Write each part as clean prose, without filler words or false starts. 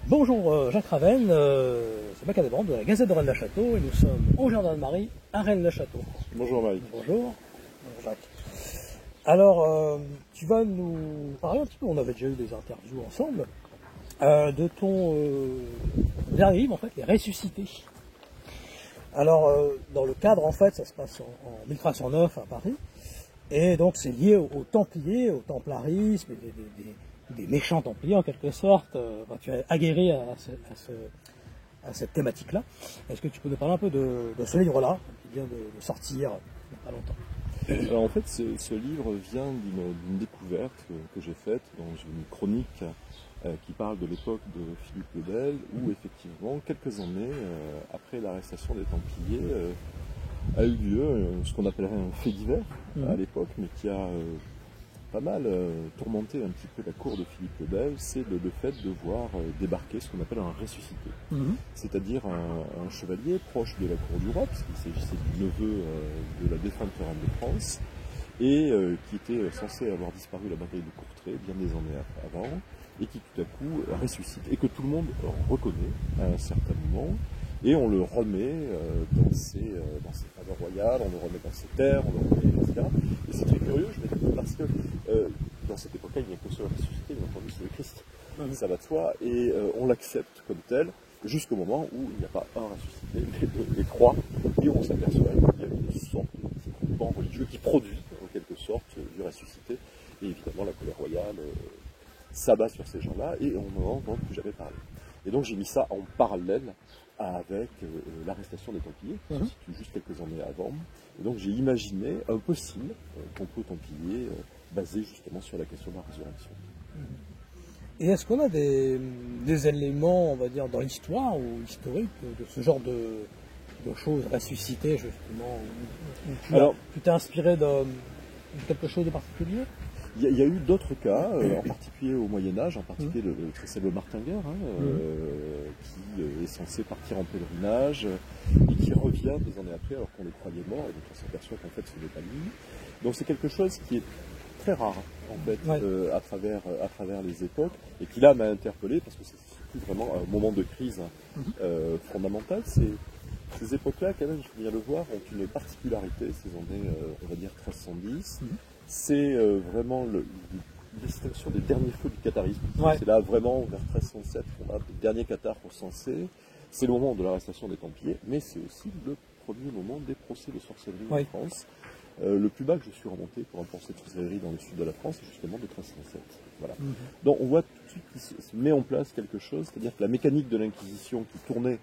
Bonjour Jacques Ravenne, c'est Macadamande de la Gazette de Rennes-le-Château et nous sommes au Jardin de Marie à Rennes-le-Château. Bonjour Marie. Bonjour Jacques. Alors, tu vas nous parler un petit peu, on avait déjà eu des interviews ensemble, de ton dernier livre en fait, Les Ressuscités. Alors, dans le cadre en fait, ça se passe en 1309 à Paris, et donc c'est lié aux Templiers, au templarisme, des méchants Templiers en quelque sorte. Tu as aguerri à cette thématique-là. Est-ce que tu peux nous parler un peu de ce livre-là, qui vient de sortir il n'y a pas longtemps? Alors en fait, ce livre vient d'une découverte que j'ai faite dans une chronique qui parle de l'époque de Philippe le Bel, où effectivement, quelques années après l'arrestation des Templiers, a eu lieu ce qu'on appellerait un fait divers à l'époque, mais qui a pas mal tourmenté un petit peu la cour de Philippe le Bel, c'est le fait de voir débarquer ce qu'on appelle un ressuscité. C'est-à-dire un chevalier proche de la cour du roi, puisqu'il s'agissait du neveu de la défunte reine de France, et qui était censé avoir disparu à la bataille de Courtrai bien des années avant, et qui tout à coup ressuscite, et que tout le monde reconnaît à un certain moment, et on le remet dans ses faveurs royales, on le remet dans ses terres, on le remet, etc. Et c'est très curieux, je vais dire, parce que dans cette époque-là, il n'y a qu'un seul ressuscité, bien entendu, c'est le Christ, ça va de soi, et on l'accepte comme tel, jusqu'au moment où il n'y a pas un ressuscité, mais les trois, et on s'aperçoit qu'il y a une sorte de groupement religieux qui produit, en quelque sorte, du ressuscité, et évidemment, la colère royale s'abat sur ces gens-là, et on n'en entend plus jamais parler. Et donc j'ai mis ça en parallèle avec l'arrestation des Templiers, qui se situe juste quelques années avant. Et donc j'ai imaginé un possible complot Templier basé justement sur la question de la résurrection. Et est-ce qu'on a des éléments, on va dire, dans l'histoire ou historique de ce genre de choses ressuscitées, justement, où tu t'es inspiré de quelque chose de particulier? Il y a eu d'autres cas, en particulier au Moyen-Âge, en particulier le très célèbre Martin Guerre, qui est censé partir en pèlerinage et qui revient des années après alors qu'on les croyait morts et donc on s'aperçoit qu'en fait ce n'est pas lui. Donc c'est quelque chose qui est très rare en fait à travers les époques et qui là m'a interpellé parce que c'est vraiment un moment de crise fondamental. Ces époques-là, quand même, il faut bien le voir, ont une particularité, ces années, on va dire 1310. C'est vraiment l'extinction des derniers feux du catharisme. C'est là vraiment vers 1307 qu'on a le dernier cathare recensé. C'est le moment de l'arrestation des Templiers, mais c'est aussi le premier moment des procès de sorcellerie en France. Le plus bas que je suis remonté pour un procès de sorcellerie dans le sud de la France, c'est justement de 1307. Voilà. Donc on voit tout de suite qu'il se met en place quelque chose, c'est-à-dire que la mécanique de l'Inquisition qui tournait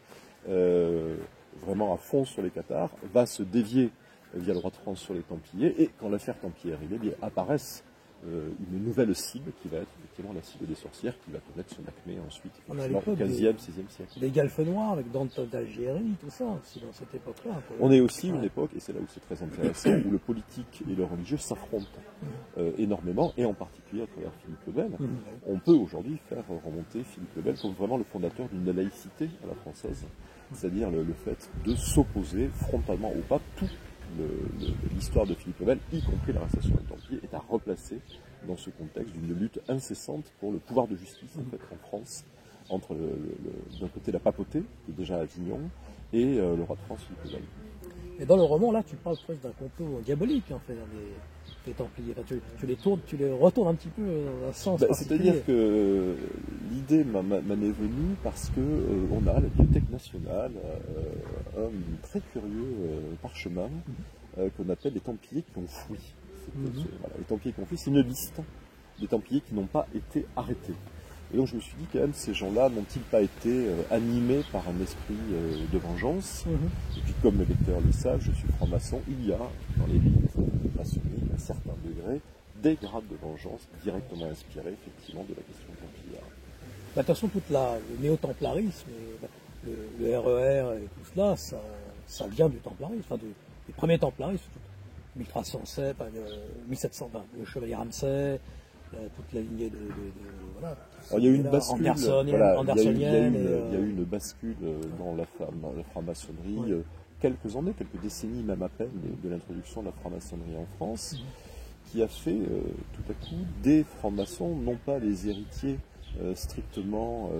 vraiment à fond sur les cathares va se dévier via le roi de France sur les Templiers, et quand l'affaire Templier est arrivée, apparaissent une nouvelle cible qui va être effectivement la cible des sorcières, qui va connaître son acmé ensuite, au 15e, 16e siècle. Les Guelfes noirs avec Danton d'Algérie, tout ça, aussi dans cette époque-là. On est aussi une époque, et c'est là où c'est très intéressant, où le politique et le religieux s'affrontent énormément, et en particulier à travers Philippe le Bel. On peut aujourd'hui faire remonter Philippe le Bel comme vraiment le fondateur d'une laïcité à la française, c'est-à-dire le fait de s'opposer frontalement au pape. Tout l'histoire de Philippe le Bel, y compris l'arrestation des Templiers, est à replacer dans ce contexte d'une lutte incessante pour le pouvoir de justice en fait, en France, entre d'un côté la papauté, qui est déjà à Avignon, et le roi de France Philippe le Bel. Et dans le roman, là, tu parles presque d'un complot diabolique, en fait, des Templiers. Enfin, tu les tournes, tu les retournes un petit peu dans un sens particulier. C'est-à-dire que l'idée m'en est venue parce que on a à la Bibliothèque nationale un très curieux parchemin qu'on appelle les Templiers qui ont fui. Voilà, les Templiers qui ont fui, c'est une liste des Templiers qui n'ont pas été arrêtés. Et donc je me suis dit quand même, ces gens-là n'ont-ils pas été animés par un esprit de vengeance? Et puis comme mes lecteurs le savent, je suis franc-maçon, il y a dans les livres maçonniques, à un certain degré, des grades de vengeance directement inspirés effectivement de la question templière. De toute façon, le néo-templarisme, le RER et tout cela, ça vient du templarisme, enfin des premiers templaristes, 1307, 1720, le chevalier Ramsay, toute la lignée voilà. Alors, il y a eu une bascule, andersonienne. Il y a eu une bascule dans la franc-maçonnerie, quelques années, quelques décennies même à peine de l'introduction de la franc-maçonnerie en France, qui a fait tout à coup des francs-maçons, non pas les héritiers strictement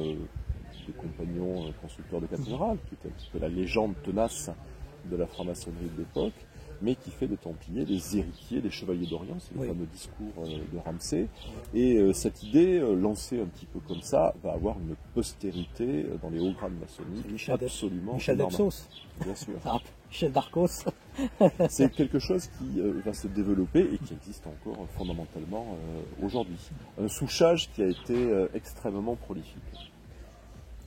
des compagnons constructeurs de cathédrales, qui était un petit peu la légende tenace de la franc-maçonnerie de l'époque, mais qui fait des Templiers les héritiers des Chevaliers d'Orient, c'est le fameux discours de Ramsay. Et cette idée, lancée un petit peu comme ça, va avoir une postérité dans les hauts grades maçonniques absolument Michel Depsos. Bien sûr. Michel Darcos. C'est quelque chose qui va se développer et qui existe encore fondamentalement aujourd'hui. Un souchage qui a été extrêmement prolifique.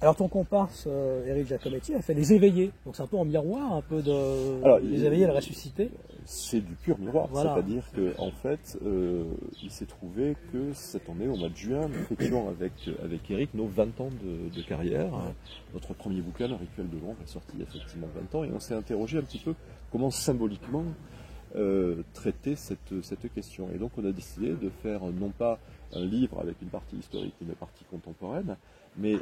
Alors ton comparse, Éric Giacometti, a fait les éveillés, donc c'est un peu en miroir, un peu de alors, les éveillés et le ressuscité. C'est du pur miroir, voilà. C'est-à-dire qu'en fait, il s'est trouvé que cette année, au mois de juin, nous fêtions avec Éric nos 20 ans de carrière. Notre premier bouquin, Le Rituel de l'ombre, est sorti il y a effectivement 20 ans, et on s'est interrogé un petit peu comment symboliquement traiter cette question. Et donc on a décidé de faire non pas un livre avec une partie historique et une partie contemporaine, mais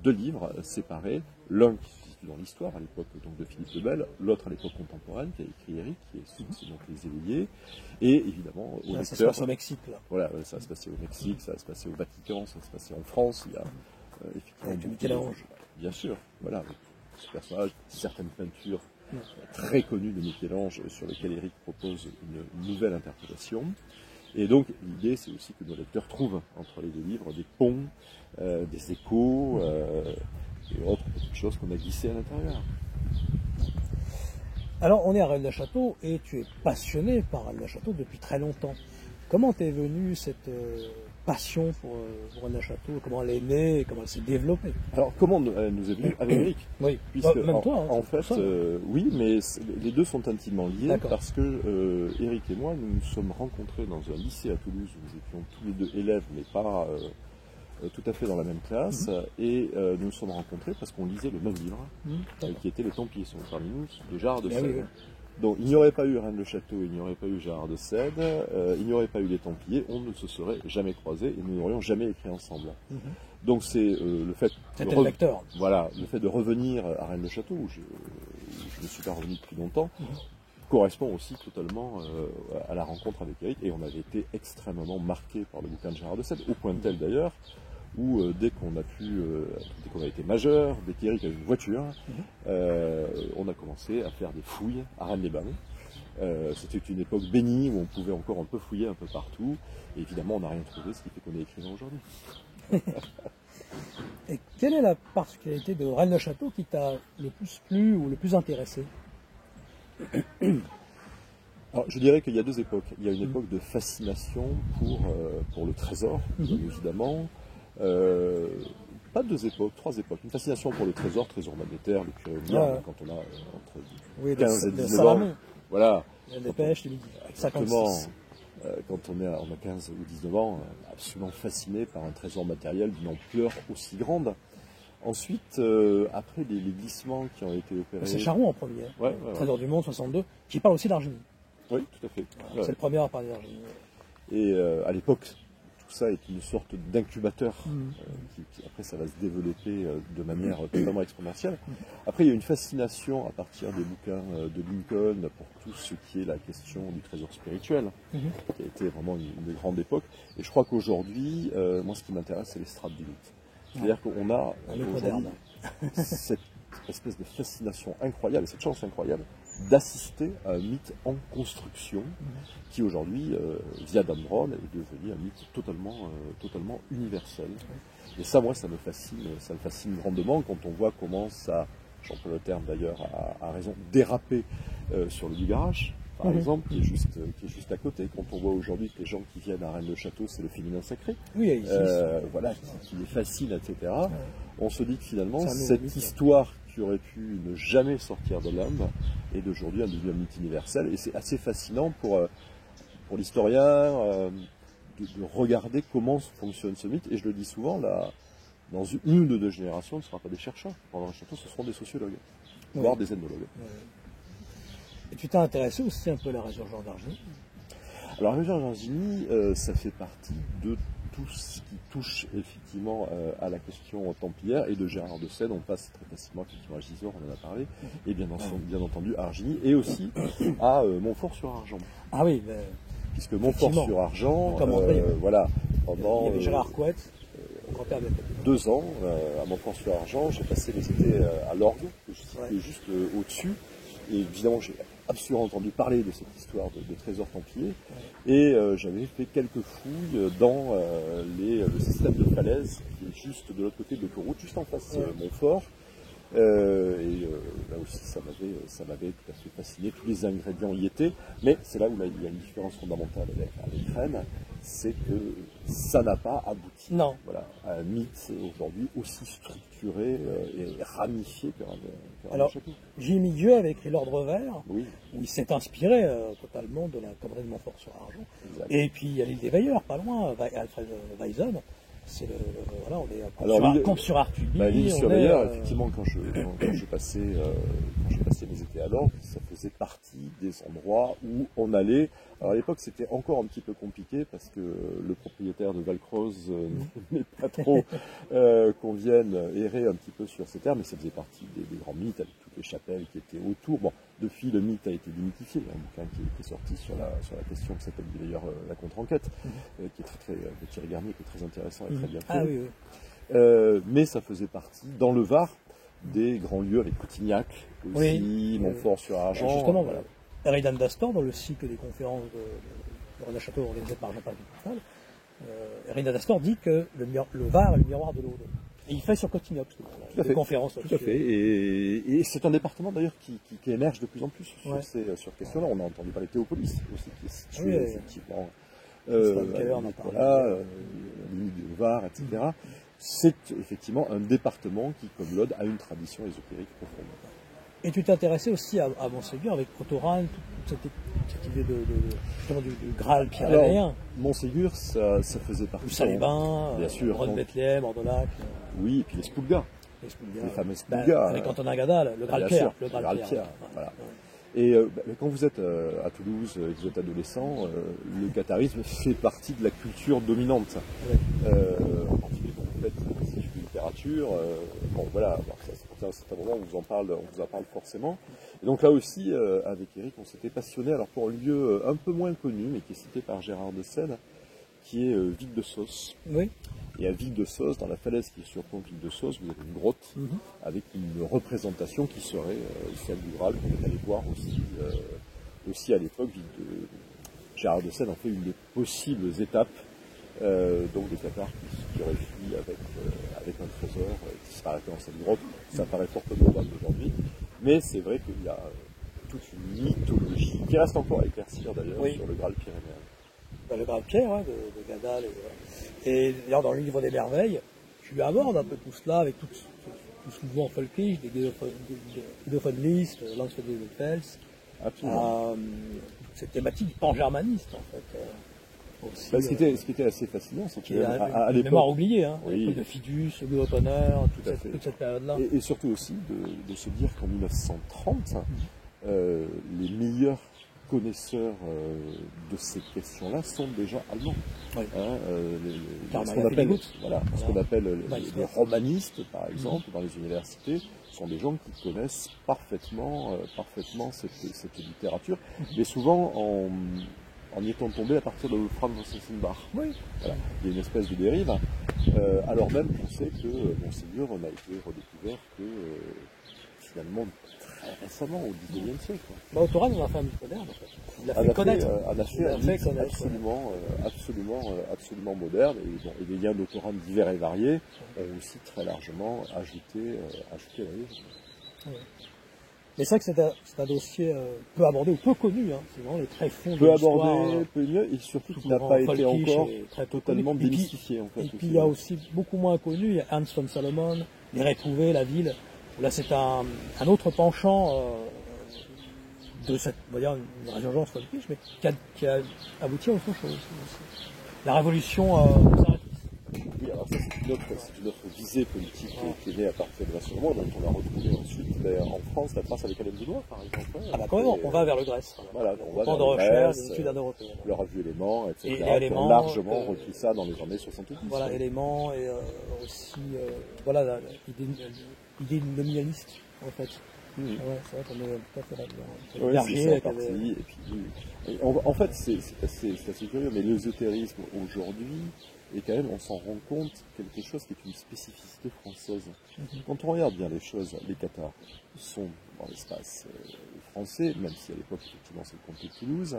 deux livres séparés, l'un qui se situe dans l'histoire à l'époque donc de Philippe le Bel, l'autre à l'époque contemporaine qui a écrit Éric, c'est donc Les Éveillés, et évidemment au lecteur. Ça se passe au Mexique là. Voilà, ça va se passer au Mexique, ça va se passer au Vatican, ça va se passer en France. Il y a effectivement Michel-Ange. Bien sûr, voilà, ce personnage, certaines peintures très connues de Michel-Ange sur lesquelles Éric propose une nouvelle interprétation. Et donc l'idée c'est aussi que nos lecteurs trouvent entre les deux livres des ponts, des échos et autres petites choses qu'on a glissées à l'intérieur. Alors on est à Rennes-le-Château et tu es passionné par Rennes-le-Château depuis très longtemps. Comment t'est venue cette passion pour Rennes-le-Château? Comment elle est née et comment elle s'est développée? Alors comment elle nous est venue? Avec Éric. Oui, puisque même toi. En fait, oui, mais les deux sont intimement liés parce que Éric et moi, nous nous sommes rencontrés dans un lycée à Toulouse où nous étions tous les deux élèves, mais pas tout à fait dans la même classe. Et nous nous sommes rencontrés parce qu'on lisait le même livre, qui était Les Templiers sont parmi nous, de Gérard de Sède. Donc il n'y aurait pas eu Rennes-le-Château, il n'y aurait pas eu Gérard de Sède, il n'y aurait pas eu les Templiers, on ne se serait jamais croisés et nous n'aurions jamais écrit ensemble. Donc c'est le fait le fait de revenir à Rennes-le-Château, où je ne suis pas revenu depuis longtemps, correspond aussi totalement à la rencontre avec Éric, et on avait été extrêmement marqués par le bouquin de Gérard de Sède, au point tel d'ailleurs où dès qu'on a été majeur, dès qu'Éric avait une voiture, on a commencé à faire des fouilles à Rennes-les-Bains. C'était une époque bénie où on pouvait encore un peu fouiller un peu partout, et évidemment on n'a rien trouvé, ce qui fait qu'on est écrivain aujourd'hui. Et quelle est la particularité de Rennes-le-Château qui t'a le plus plu ou le plus intéressé? Alors, je dirais qu'il y a deux époques. Il y a une époque de fascination pour le trésor, bien évidemment. Pas deux époques, trois époques. Une fascination pour le trésor monétaire, le curé quand on a entre 15 et 19 ans. Voilà. La dépêche, exactement. Quand on a 15 ou 19 ans, absolument fasciné par un trésor matériel d'une ampleur aussi grande. Ensuite, après les glissements qui ont été opérés... C'est Charon en premier, Trésor du Monde 62, qui parle aussi d'Argenie. Oui, tout à fait. C'est le premier à parler d'Argenie. Et à l'époque, tout ça est une sorte d'incubateur qui après ça va se développer de manière totalement exponentielle. Après il y a une fascination à partir des bouquins de Lincoln pour tout ce qui est la question du trésor spirituel, qui a été vraiment une grande époque. Et je crois qu'aujourd'hui, moi ce qui m'intéresse c'est les strates du mythe. C'est-à-dire qu'on a aujourd'hui cette espèce de fascination incroyable, et cette chance incroyable d'assister à un mythe en construction qui aujourd'hui, via Dan Brown, est devenu un mythe totalement universel. Et ça, moi, ça me fascine grandement quand on voit comment ça, j'emploie le terme d'ailleurs à raison, déraper sur le Bigarache, par exemple, qui est juste à côté. Quand on voit aujourd'hui que les gens qui viennent à Rennes-le-Château, c'est le féminin sacré, voilà, qui les fascine, etc. On se dit que finalement, cette histoire qui aurait pu ne jamais sortir de l'âme est d'aujourd'hui un mythe universel, et c'est assez fascinant pour l'historien de regarder comment fonctionne ce mythe. Et je le dis souvent, là, dans une ou deux générations, ce ne sera pas des chercheurs pendant le château, ce seront des sociologues, voire des ethnologues. Et tu t'es intéressé aussi un peu à la résurgence d'Argenie? Alors la résurgence d'Argenie, ça fait partie de tout ce qui touche effectivement à la question templière, et de Gérard de Sède, on passe très facilement effectivement à Gisors, on en a parlé, et bien entendu à Argenie, et aussi à Montfort-sur-Argent. Ah oui, puisque Montfort-sur-Argent, voilà, pendant... il y avait Gérard Couette. grand-père bien connu. 2 ans, à Montfort-sur-Argent, j'ai passé les étés à l'Orgue, que je citais juste au-dessus. Et évidemment, j'ai absolument entendu parler de cette histoire de trésor templier. Et j'avais fait quelques fouilles dans le système de falaise qui est juste de l'autre côté de l'autoroute, juste en face Montfort. Là aussi, ça m'avait tout à fait fasciné. Tous les ingrédients y étaient. Mais c'est là où il y a une différence fondamentale avec Rennes, c'est que ça n'a pas abouti. Non. Voilà, à un mythe aujourd'hui aussi structuré et ramifié qu'un Alors, château. Jimmy Dieu avait écrit L'Ordre Vert, Oui. où il s'est inspiré totalement de la connerie de Montfort-sur-Argent. Et puis il y a l'île des Veilleurs, pas loin, Alfred Weisen. C'est voilà, on est camp sur Artuby. L'île sur Veilleurs, effectivement, quand j'ai passé mes étés à l'Orgue, ça faisait partie des endroits où on allait. Alors à l'époque, c'était encore un petit peu compliqué parce que le propriétaire de Valcroze n'aimait pas trop qu'on vienne errer un petit peu sur ces terres, mais ça faisait partie des grands mythes avec toutes les chapelles qui étaient autour. Bon, depuis, le mythe a été démythifié. Il y a un bouquin qui est sorti sur la question qui s'appelle d'ailleurs La contre-enquête, qui est très de Thierry Garnier, qui est très intéressant et très bien fait. Ah, oui. Mais ça faisait partie, dans le Var, des grands lieux avec Coutignac, aussi, Montfort-sur-Argent. Justement, voilà. Eridan d'Astor, dans le cycle des conférences de René Château organisé par Jean-Paul Dupontel, Eridan d'Astor dit que le Var est le miroir de l'Aude. Et il fait sur Coutignac, des conférences. Tout à fait. Et c'est un département d'ailleurs qui émerge de plus en plus sur ces questions-là. On a entendu parler de Théopolis aussi, qui est situé effectivement la limite du Var, etc. C'est effectivement un département qui, comme l'Aude, a une tradition ésotérique profonde. Et tu t'es intéressé aussi à Montségur avec Otto-Rane, toute cette idée du Graal pyrénéen. Montségur, ça faisait partie. Salébin, bien sûr. Ron Bethléem, Ordonac. Oui, et puis les Spulgas. Les fameux Spulgas. Avec Antonin Gadal, le Graal-Pierre. Le Graal-Pierre. Voilà. Et quand vous êtes à Toulouse et que vous êtes adolescent, le catharisme fait partie de la culture dominante. En particulier quand vous faites si je fais littérature, bon voilà, c'est un certain moment on vous en parle forcément. Et donc là aussi, avec Eric, on s'était passionné alors pour un lieu un peu moins connu, mais qui est cité par Gérard de Selle, qui est Vic de Sauce. Oui. Et à Vic de Sauce, dans la falaise qui surplombe Vic de Sauce, vous avez une grotte avec une représentation qui serait celle du Graal qu'on est allé voir aussi à l'époque. Gérard de Selle en fait une des possibles étapes, donc des Tatars qui auraient fui avec un trésor qui se arrêtait dans cette grotte. Ça paraît fort peu probable aujourd'hui, mais c'est vrai qu'il y a toute une mythologie qui reste encore à éclaircir d'ailleurs sur le Graal pyrénéen. Le Graal-Pierre, de Gadal. Et d'ailleurs, dans le livre des merveilles, tu abordes un peu tout cela avec tout ce mouvement folkish, des Guido von List, Landsfeld de Fels. Absolument. Cette thématique pan-germaniste, en fait. Aussi, ce qui était assez fascinant, c'est qu'à l'époque. Mémoire oubliée, hein. Oui. De Fidus, Guido Tonner, toute cette période-là. Et surtout aussi de se dire qu'en 1930, les meilleurs connaisseurs de ces questions-là sont déjà allemands. Oui. Ce qu'on appelle les romanistes, par exemple, dans les universités, sont des gens qui connaissent parfaitement cette littérature, mais souvent en y étant tombés à partir de Franz von Sessenbach. Oui. Voilà. Il y a une espèce de dérive, alors même qu'on sait que Montségur n'a été redécouvert que finalement très récemment, au XIXe siècle. Otto-Rane en a fait un mythe moderne, en fait. Il a fait connaître. Absolument moderne, et les liens d'Otto-Rane divers et variés ont aussi très largement ajouté la légende. Oui. Mais c'est vrai que c'est un dossier peu abordé ou peu connu, hein. C'est vraiment les tréfonds de l'histoire. Peu abordé, peu mieux, et surtout qu'il n'a pas été encore totalement démystifié. En fait, et puis il y a aussi beaucoup moins connu, il y a Hans von Salomon, Les Réprouvés, La Ville. Là, c'est un autre penchant de cette, on va dire, une résurgence folkish, mais qui a abouti à autre chose. La révolution conservatrice. Oui, alors ça, c'est une autre visée politique qui est née à partir de l'Assemblée, donc on a retrouvé ensuite en France la trace avec Alain Benoît, par exemple. Ah bah quand même, on va vers le Grèce. Voilà, on va vers de recherche, des études européennes. Le revue Éléments, etc. qui ont largement repris ça dans les années 70. Voilà, Éléments, et aussi, voilà, l'idée nominaliste, en fait. Mmh. Ouais, c'est vrai qu'on est tout à fait là-dedans. Oui, c'est ça, partie. Et puis, en fait, c'est assez curieux, mais l'ésotérisme aujourd'hui Et quand même, on s'en rend compte, quelque chose qui est une spécificité française. Quand on regarde bien les choses, les Cathares sont dans l'espace français, même si à l'époque, effectivement, c'est le comté de Toulouse.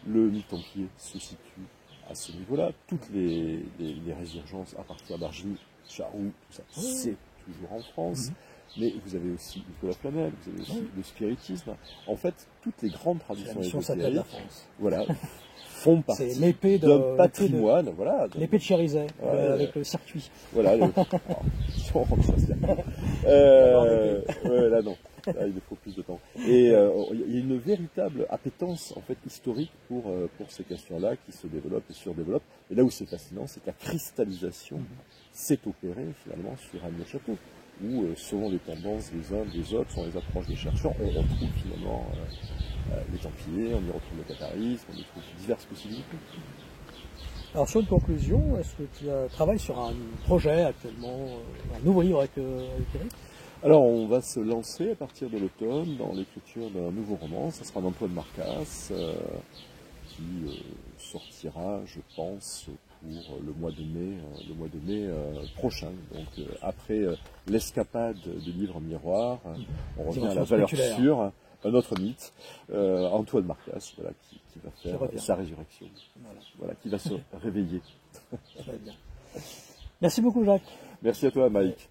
Le mi-templier se situe à ce niveau-là. Toutes les résurgences à partir d'Argy, Charroux, tout ça, c'est toujours en France. Mais vous avez aussi Nicolas Flamel, vous avez aussi le spiritisme. En fait, toutes les grandes traditions ésotériques, voilà, font partie d'un patrimoine. Voilà, l'épée de Chérizet, avec le circuit. Voilà. Là, non. Là, il faut plus de temps. Et il y a une véritable appétence en fait historique pour ces questions-là qui se développent et surdéveloppent. Et là où c'est fascinant, c'est que la cristallisation s'est opérée finalement sur Rennes-le-Château, où selon les tendances des uns des autres, selon les approches des chercheurs, on retrouve finalement les Templiers, on y retrouve le catharisme, on y trouve diverses possibilités. Alors sur une conclusion, est-ce que tu travailles sur un projet actuellement, un nouveau livre avec Eric? Alors on va se lancer à partir de l'automne dans l'écriture d'un nouveau roman, ça sera d'Antoine Marcasse, qui sortira, je pense, pour le mois de mai prochain. Donc après l'escapade du livre miroir, on revient à la valeur sûre, un autre mythe, Antoine Marcasse, voilà, qui va faire sa résurrection, voilà, qui va se réveiller. Très bien. Merci beaucoup Jacques. Merci à toi Mike.